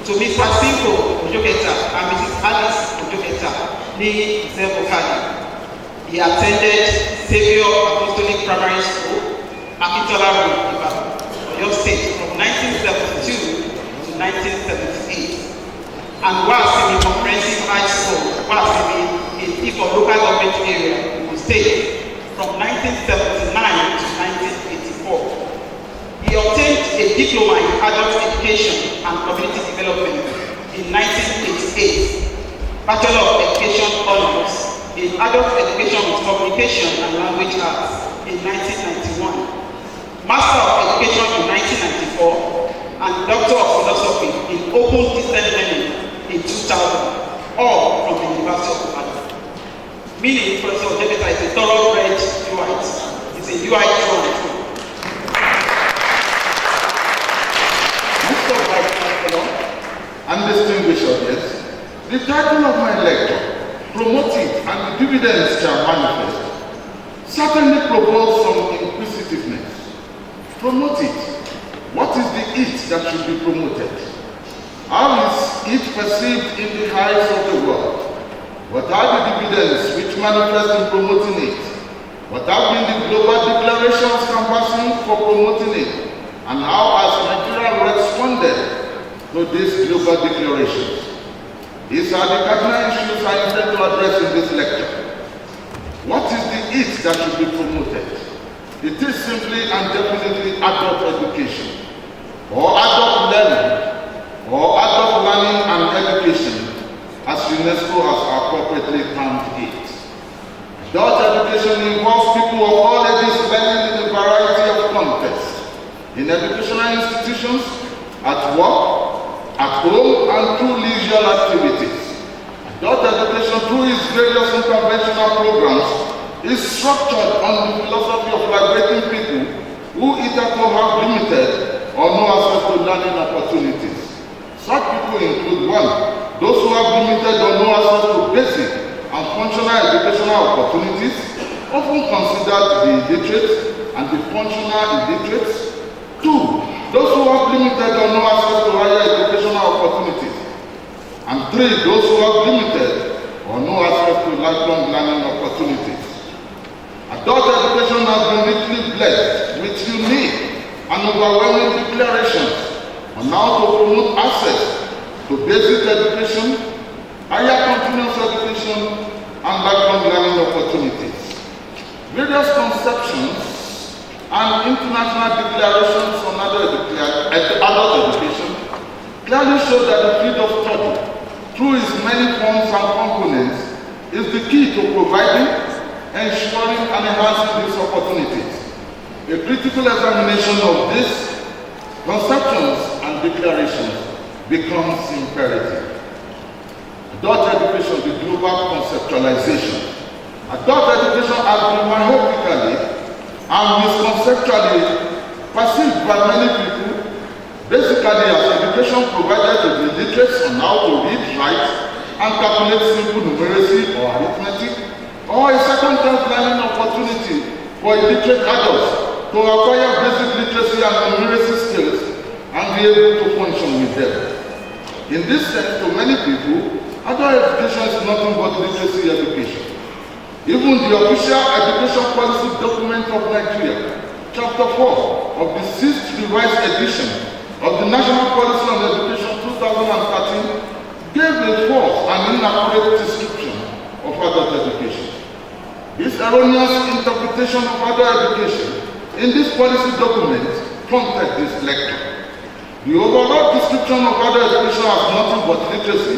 to Mr. Simple Ojoketa and Mrs. Alice Ojoketa ní Zebokali. He attended Saviour Apostolic Primary School, Akintola Road, Ibadan, Oyo State from 1972 to 1978. And Wasimi Comprehensive High School, Wasimi, in Ifo local government area, Ogun State, from 1979 to 1984. He obtained a diploma in adult education and community development in 1988, Bachelor of Education Honors in adult education with communication and language arts in 1991, Master of Education in 1994, and Doctor of Philosophy in Open Distance Learning in 2000, all from the University of Ibadan. Meaning, Professor Ojoketa is a thoroughbred UI. He's a UI through. And distinguished audience, the title of my lecture, Promote It and the Dividends Shall Manifest, certainly provokes some inquisitiveness. Promote it. What is the it that should be promoted? How is it perceived in the eyes of the world? What are the dividends which manifest in promoting it? What have been the global declarations canvassing for promoting it? And how has Nigeria responded to these global declarations? These are the cardinal issues I intend to address in this lecture. What is the it that should be promoted? It is simply and definitely adult education, or adult learning, or adult learning and education, as UNESCO has appropriately termed it. Adult education involves people of all ages learning in a variety of contexts, in educational institutions, at work, at home, and through leisure activities. Adult education, through its various interventional programs, is structured on the philosophy of liberating people who either have limited or no access to learning opportunities. Such people include: 1. Those who have limited or no access to basic and functional educational opportunities, often considered the illiterate and the functional illiterates. 2. Those who have limited or no access to higher educational opportunities. And 3. Those who have limited or no access to lifelong learning opportunities. Adult education has been richly blessed with unique and overwhelming declarations on how to promote access to basic education, higher continuous education, and lifelong learning opportunities. Various conceptions and international declarations on adult education clearly show that the field of study, through its many forms and components, is the key to providing, ensuring, and enhancing these opportunities. A critical examination of these conceptions and declarations becomes imperative. Adult education, the global conceptualization. Adult education has been myopically and misconceptually perceived by many people, basically as education provided to the illiterates on how to read, write, and calculate simple numeracy or arithmetic, or a second-chance learning opportunity for illiterate adults to acquire basic literacy and numeracy skills and be able to function with them. In this sense, to many people, adult education is nothing but literacy education. Even the official education policy document of Nigeria, Chapter 4 of the 6th revised edition of the National Policy on Education 2013 gave a false and inaccurate description of adult education. This erroneous interpretation of adult education in this policy document prompted this lecture. The overall description of adult education as nothing but literacy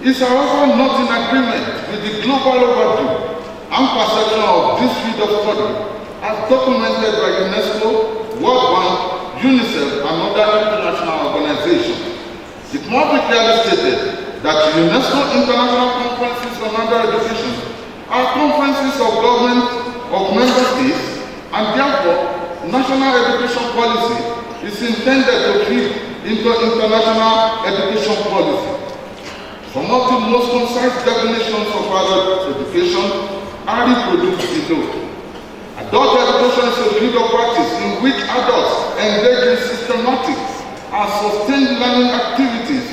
is however not in agreement with the global overview and perception of this field of study as documented by UNESCO, World Bank, UNICEF, and other international organizations. It must be clearly stated that UNESCO International Conferences on Adult Education are conferences of government of member states, and therefore national education policy is intended to feed into international education policy. Some of the most concise definitions of adult education are reproduced below. Adult education is a field of practice in which adults engage in systematic and sustained learning activities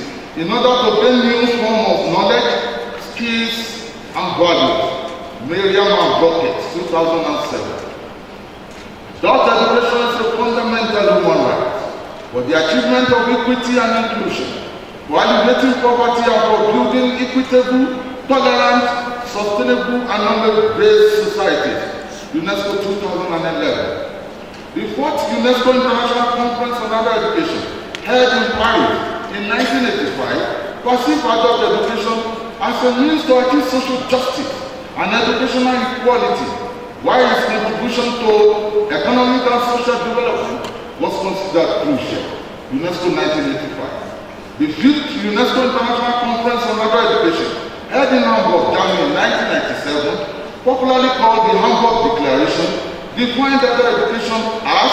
to gain new form of knowledge, skills, and values. Miriam and Brockett, 2007. Adult education is a fundamental human right for the achievement of equity and inclusion, for alleviating poverty and for building equitable, tolerant, sustainable, and knowledge-based societies. UNESCO 2011. The fourth UNESCO International Conference on Adult Education, held in Paris in 1985, perceived adult education as a means to achieve social justice and educational equality, while its contribution to economic and social development was considered crucial. UNESCO 1985. The fifth UNESCO International Conference on Adult Education, held in Hamburg, Germany in 1997, popularly called the Hamburg Declaration, defined adult education as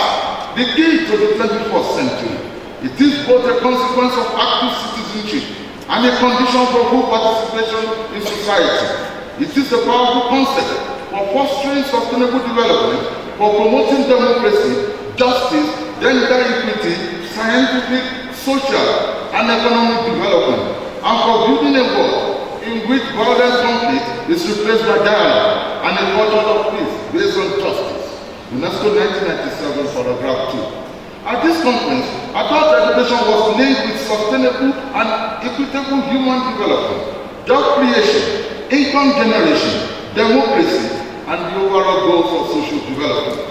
the key to the 21st century. It is both a consequence of active citizenship and a condition for full participation in society. It is a powerful concept for fostering sustainable development, for promoting democracy, justice, gender equity, scientific, social, and economic development, and for building a world in which violent conflict is replaced by dialogue and a culture of peace based on justice. UNESCO 1997, paragraph 2. At this conference, adult education was linked with sustainable and equitable human development, job creation, income generation, democracy, and the overall goals of social development.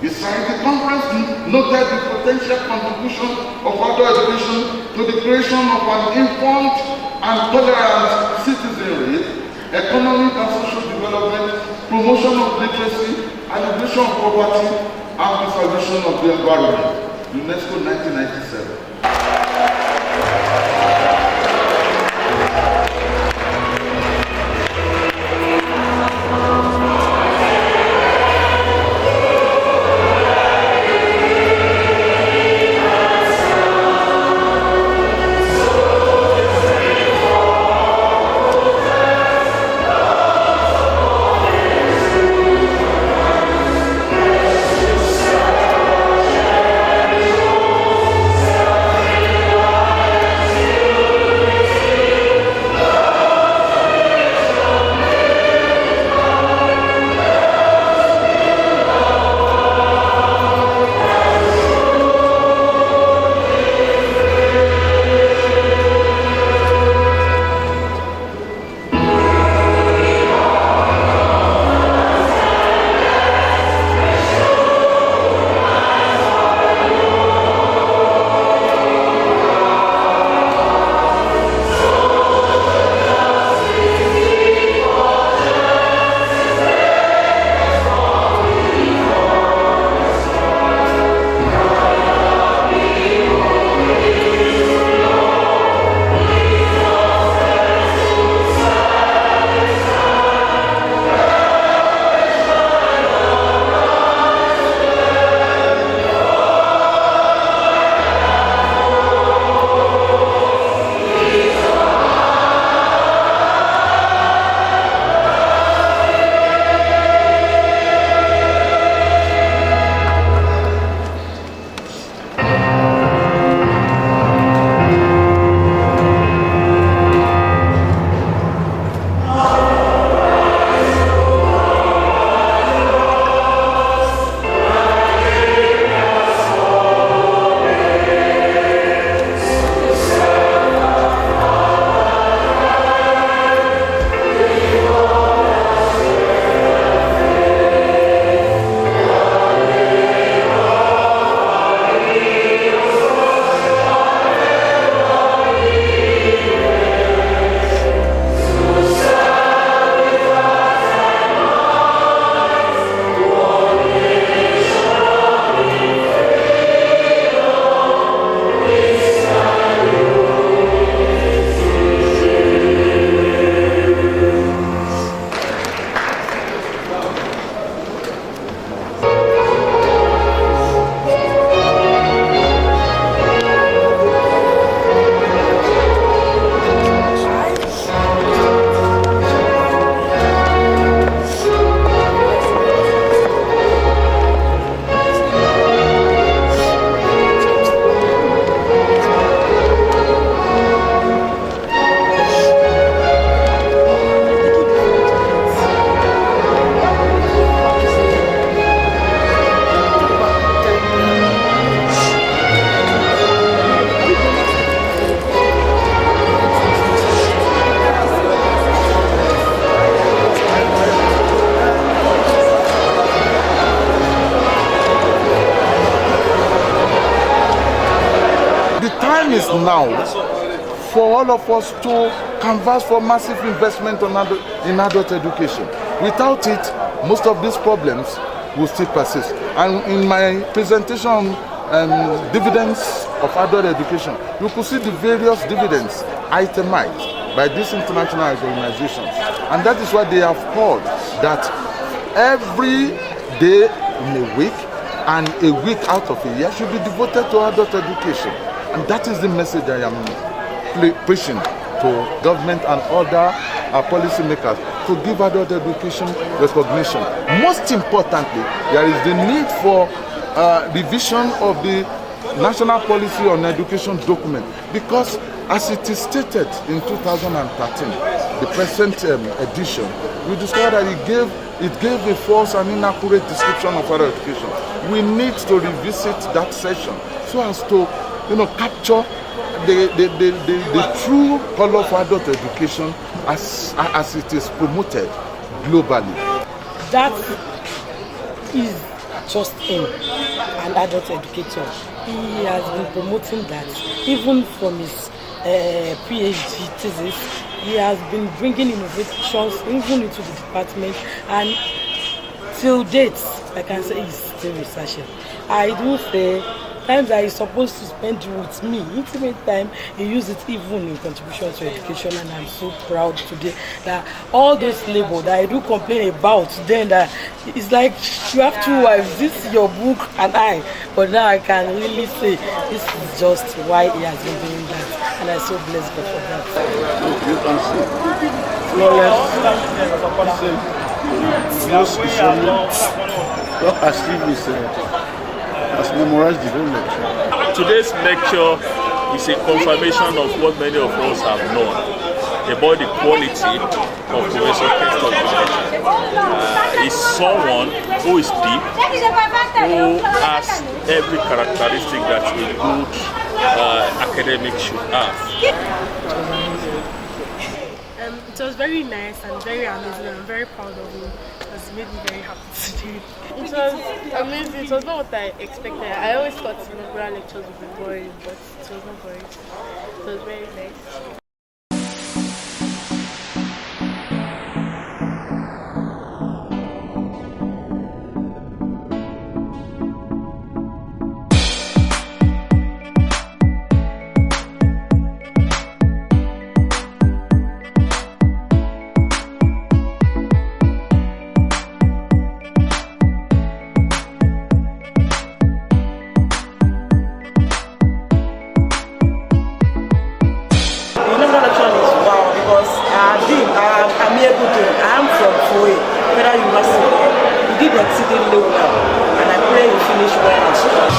Besides, the conference noted the potential contribution of adult education to the creation of an informed and tolerant citizenry, economic and social development, promotion of literacy, alleviation of poverty, and preservation of the environment. UNESCO 1997. time now for all of us to canvass for massive investment in adult education. Without it, most of these problems will still persist. And in my presentation on dividends of adult education, you could see the various dividends itemized by these international organizations. And that is why they have called that every day in a week and a week out of a year should be devoted to adult education. And that is the message I am preaching to government and other policymakers, to give adult education recognition. Most importantly, there is the need for revision of the National Policy on Education document, because as it is stated in 2013, the present edition, we discovered that it gave a false and inaccurate description of adult education. We need to revisit that section so as to capture the true color of adult education as it is promoted globally. That is just him, an adult educator. He has been promoting that even from his PhD thesis. He has been bringing innovations even into the department, and till date, I can say he's still researching. I do say times that he's supposed to spend with me, intimate time, he used it even in contribution to education, and I'm so proud today that all those labor that I do complain about then, that it's like you have two wives, this is your book and I, but now I can really say this is just why he has been doing that, and I'm so blessed God for that. You can see flawless, what has Steve said? Has memorized the whole lecture. Today's lecture is a confirmation of what many of us have known about the quality of Professor Kento. He's someone who is deep, who has every characteristic that a good academic should have. It was very nice and very amazing, and I'm very proud of him. It made me very happy today. It was amazing. It was not what I expected. I always thought inaugural lectures would be boring, but it was not boring. It was very nice. I'm from Foy, Federal University. He did exceedingly well, and I pray he finish well as well.